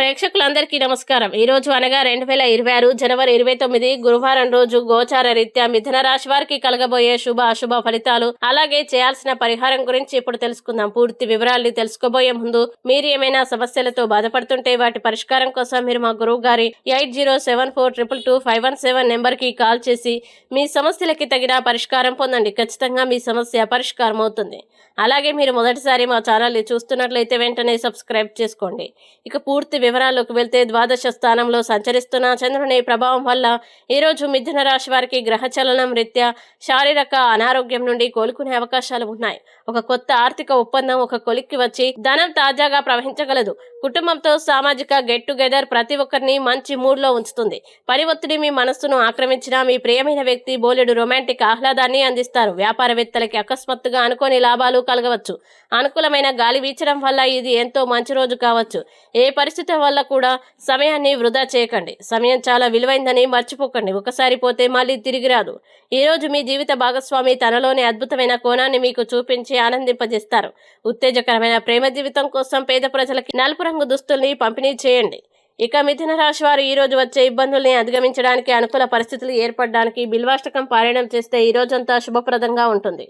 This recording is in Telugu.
ప్రేక్షకులందరికీ నమస్కారం. ఈ రోజు అనగా 2026 జనవరి 29 గురువారం రోజు గోచార రీత్యా మిథున రాశి వారికి కలగబోయే శుభ అశుభ ఫలితాలు, అలాగే చేయాల్సిన పరిహారం గురించి ఇప్పుడు తెలుసుకుందాం. పూర్తి వివరాల్ని తెలుసుకోబోయే ముందు మీరు ఏమైనా సమస్యలతో బాధపడుతుంటే వాటి పరిష్కారం కోసం మీరు మా గురువు గారి 8074222517 నెంబర్ కి కాల్ చేసి మీ సమస్యలకి తగిన పరిష్కారం పొందండి. ఖచ్చితంగా మీ సమస్య పరిష్కారం అవుతుంది. అలాగే మీరు మొదటిసారి మా ఛానల్ని చూస్తున్నట్లయితే వెంటనే సబ్స్క్రైబ్ చేసుకోండి. ఇక పూర్తి వివరాల్లోకి వెళ్తే, ద్వాదశ స్థానంలో సంచరిస్తున్న చంద్రుని ప్రభావం వల్ల ఈరోజు మిథున రాశి వారికి గ్రహచలనం రీత్యా శారీరక అనారోగ్యం నుండి కోలుకునే అవకాశాలు ఉన్నాయి. ఒక కొత్త ఆర్థిక ఒప్పందం ఒక కొలిక్కి వచ్చి ధనం తాజాగా ప్రవహించగలదు. కుటుంబంతో సామాజిక గెట్ టుగెదర్ ప్రతి ఒక్కరిని మంచి మూడ్లో ఉంచుతుంది. పని ఒత్తిడి మీ మనస్సును ఆక్రమించిన మీ ప్రియమైన వ్యక్తి బోలెడు రొమాంటిక్ ఆహ్లాదాన్ని అందిస్తారు. వ్యాపారవేత్తలకి అకస్మాత్తుగా అనుకోని లాభాలు కలగవచ్చు. అనుకూలమైన గాలి వీచడం వల్ల ఇది ఎంతో మంచి రోజు కావచ్చు. ఏ పరిస్థితి వల్ల కూడా సమయాన్ని వృధా చేయకండి. సమయం చాలా విలువైందని మర్చిపోకండి. ఒకసారి పోతే మళ్ళీ తిరిగి రాదు. ఈరోజు మీ జీవిత భాగస్వామి తనలోని అద్భుతమైన కోణాన్ని మీకు చూపించి ఆనందింపజేస్తారు. ఉత్తేజకరమైన ప్రేమ జీవితం కోసం పేద ప్రజలకి నలుపు రంగు దుస్తుల్ని పంపిణీ చేయండి. ఇక మిథున రాశి వారు ఈ రోజు వచ్చే ఇబ్బందుల్ని అధిగమించడానికి, అనుకూల పరిస్థితులు ఏర్పడడానికి బిల్వాష్టకం పారాయణం చేస్తే ఈ రోజంతా శుభప్రదంగా ఉంటుంది.